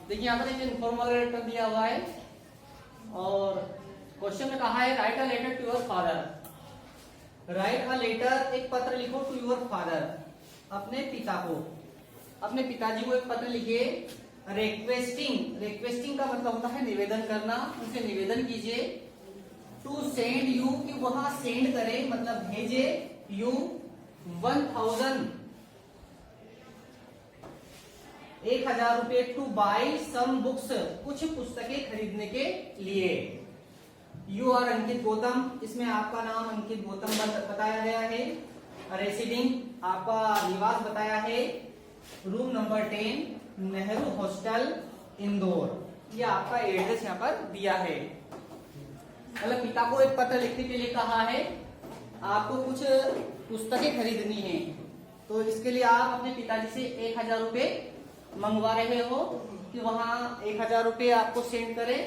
देखिए यहाँ पर एक इनफॉर्मल लेटर दिया हुआ है और क्वेश्चन में कहा है write a letter to your father. Write a letter, एक पत्र लिखो टू योर फादर, अपने पिता को, अपने पिताजी को एक पत्र लिखिए। रिक्वेस्टिंग, रिक्वेस्टिंग का मतलब होता है निवेदन करना, उनसे निवेदन कीजिए। टू सेंड यू, कि वहां सेंड करे मतलब भेजे, यू 1000 रुपए, टू बाई सम बुक्स, कुछ पुस्तकें खरीदने के लिए। यू आर अंकित गौतम, इसमें आपका नाम अंकित गौतम बताया गया है। रेसिडिंग, आपका निवास बताया है। Room number 10, Nehru hostel, Indore, ये आपका एड्रेस यहाँ पर दिया है। मतलब पिता को एक पत्र लिखने के लिए कहा है, आपको कुछ पुस्तकें खरीदनी है, तो इसके लिए आप अपने पिताजी से 1000 रुपए मंगवा रहे हो कि वहां 1000 रुपए आपको सेंड करें,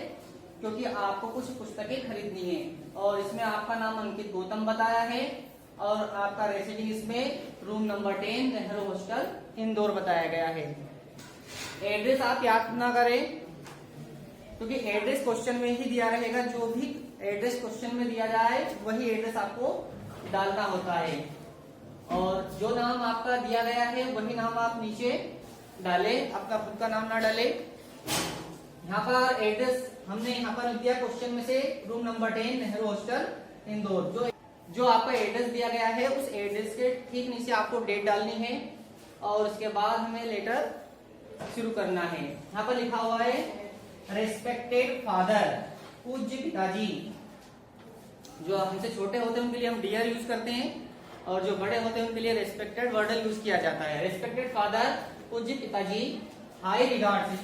क्योंकि आपको कुछ पुस्तकें खरीदनी है। और इसमें आपका नाम अंकित गौतम बताया है और आपका रेसिडिंग इसमें room number 10, Nehru hostel, Indore बताया गया है। एड्रेस आप याद ना करें, क्योंकि एड्रेस क्वेश्चन में ही दिया रहेगा। जो भी एड्रेस क्वेश्चन में दिया जाए वही एड्रेस आपको डालना होता है, और जो नाम आपका दिया गया है वही नाम आप नीचे डाले, अपना खुद का नाम ना डाले। यहाँ पर एड्रेस हमने यहाँ पर लिख दिया क्वेश्चन में से, room number 10, Nehru hostel, Indore. जो आपका एड्रेस दिया गया है उस एड्रेस के ठीक नीचे आपको डेट डालनी है और उसके बाद हमें लेटर शुरू करना है। यहाँ पर लिखा हुआ है रेस्पेक्टेड फादर, पूज्य पिताजी। जो हमसे छोटे होते हैं उनके लिए हम डियर यूज करते हैं, और जो बड़े होते हैं उनके लिए रेस्पेक्टेड वर्ड यूज किया जाता है। रेस्पेक्टेड फादर, पूज्य पिताजी, हाई रिगार्ड्स,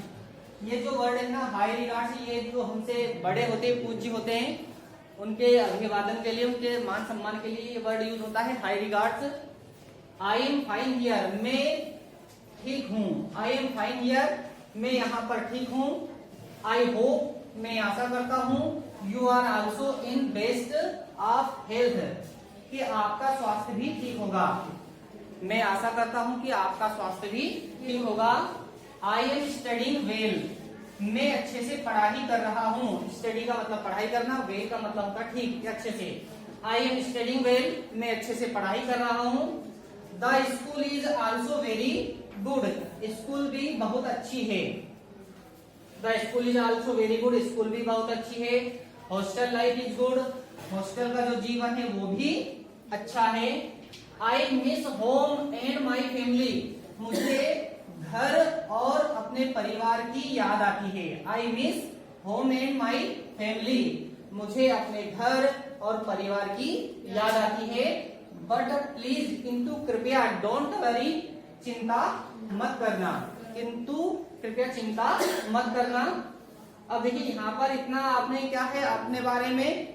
ये जो वर्ड है ना हाई रिगार्ड्स, ये जो हमसे बड़े होते हैं, पूज्य होते हैं, उनके अभिवादन के लिए, उनके मान सम्मान के लिए ये वर्ड यूज होता है, high regards. I am fine here, मैं ठीक हूँ। आई एम फाइन हियर, मैं यहाँ पर ठीक हूँ। आई होप, मैं आशा करता हूँ। You are also in best of health, कि आपका स्वास्थ्य भी ठीक होगा। मैं आशा करता हूँ कि आपका स्वास्थ्य भी ठीक होगा। आई एम स्टडिंग वेल, मैं अच्छे से पढ़ाई कर रहा हूँ। स्टडी का मतलब पढ़ाई करना, वेल का मतलब होता ठीक, अच्छे से। आई एम स्टडिंग वेल, मैं अच्छे से पढ़ाई कर रहा हूँ। The school is also very good, school भी बहुत अच्छी है। The school is also very good, school भी बहुत अच्छी है। Hostel life is good, hostel का जो जीवन है वो भी अच्छा है। I miss home and my family, मुझे घर और अपने परिवार की याद आती है। I miss home and my family, मुझे अपने घर और परिवार की याद आती है। बट प्लीज, किंतु कृपया, डोंट वरी, चिंता मत करना, किंतु कृपया चिंता मत करना। अब देखिए यहाँ पर इतना आपने क्या है, अपने बारे में,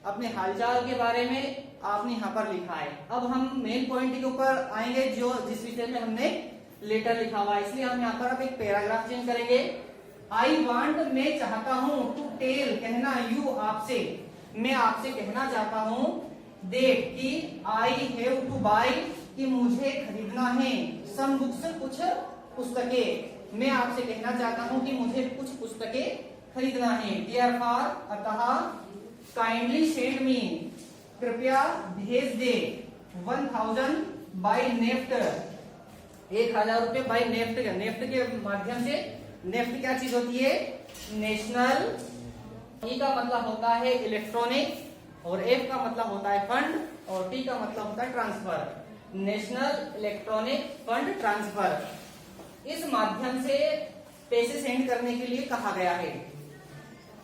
अपने हालचाल के बारे में आपने यहाँ पर लिखा है। अब हम मेन पॉइंट के ऊपर आएंगे, जो जिस विषय में हमने लेटर लिखा हुआ है, इसलिए हम यहाँ पर अब एक पैराग्राफ चेंज करेंगे। आई वांट, मैं चाहता हूँ, टू टेल, कहना, यू, आपसे, मैं आपसे कहना चाहता हूँ, देख, कि आई हैव टू बाई, कि मुझे खरीदना है, सम बुक्स, कुछ पुस्तकें। मैं आपसे कहना चाहता हूँ कि मुझे कुछ पुस्तकें खरीदना है। देयरफॉर, अतः, काइंडली सेंड मी, कृपया भेज दे, 1000 बाई नेफ्ट, 1000 रुपए बाई नेफ्ट, नेफ्ट के माध्यम से। नेफ्ट क्या चीज होती है? नेशनल, ई का मतलब होता है इलेक्ट्रॉनिक, और एफ का मतलब होता है फंड, और टी का मतलब होता है transfer. National electronic fund transfer, इस माध्यम से पैसे सेंड करने के लिए कहा गया है।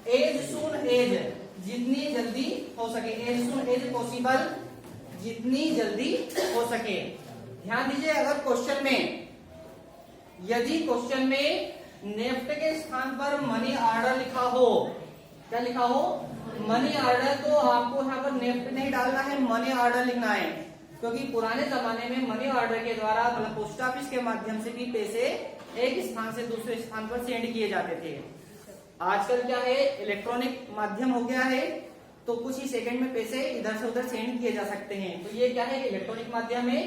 एज सून एज, जितनी जल्दी हो सके, एज सून एज पॉसिबल, जितनी जल्दी हो सके। ध्यान दीजिए, अगर क्वेश्चन में, यदि क्वेश्चन में नेफ्ट के स्थान पर मनी ऑर्डर लिखा हो, क्या लिखा हो? मनी ऑर्डर, तो आपको यहाँ पर नेफ्ट नहीं डालना है, मनी ऑर्डर लिखना है, क्योंकि पुराने जमाने में मनी ऑर्डर के द्वारा, मतलब पोस्ट ऑफिस के माध्यम से भी पैसे एक स्थान से दूसरे स्थान पर सेंड किए जाते थे। आजकल क्या है, इलेक्ट्रॉनिक माध्यम हो गया है, तो कुछ ही सेकंड में पैसे इधर से उधर सेंड किए जा सकते हैं। तो ये क्या है, इलेक्ट्रॉनिक माध्यम है।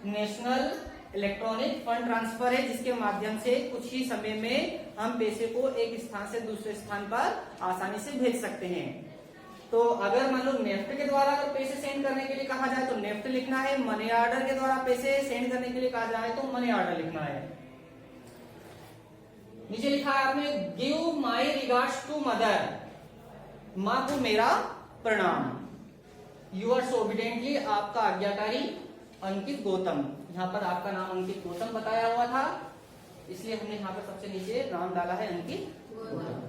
नेशनल इलेक्ट्रॉनिक फंड ट्रांसफर है, जिसके माध्यम से कुछ ही समय में हम पैसे को एक स्थान से दूसरे स्थान पर आसानी से भेज सकते हैं। तो अगर मान लो नेफ्ट के द्वारा अगर पैसे सेंड करने के लिए कहा जाए तो नेफ्ट लिखना है, मनी ऑर्डर के द्वारा पैसे सेंड करने के लिए कहा जाए तो मनी ऑर्डर लिखना है। नीचे लिखा है आपने give my regards to mother, माँ को मेरा प्रणाम। यूअर्स ओबिडेंटली, आपका आज्ञाकारी अंकित गौतम। यहाँ पर आपका नाम अंकित गौतम बताया हुआ था, इसलिए हमने यहाँ पर सबसे नीचे नाम डाला है अंकित गौतम।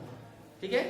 ठीक है।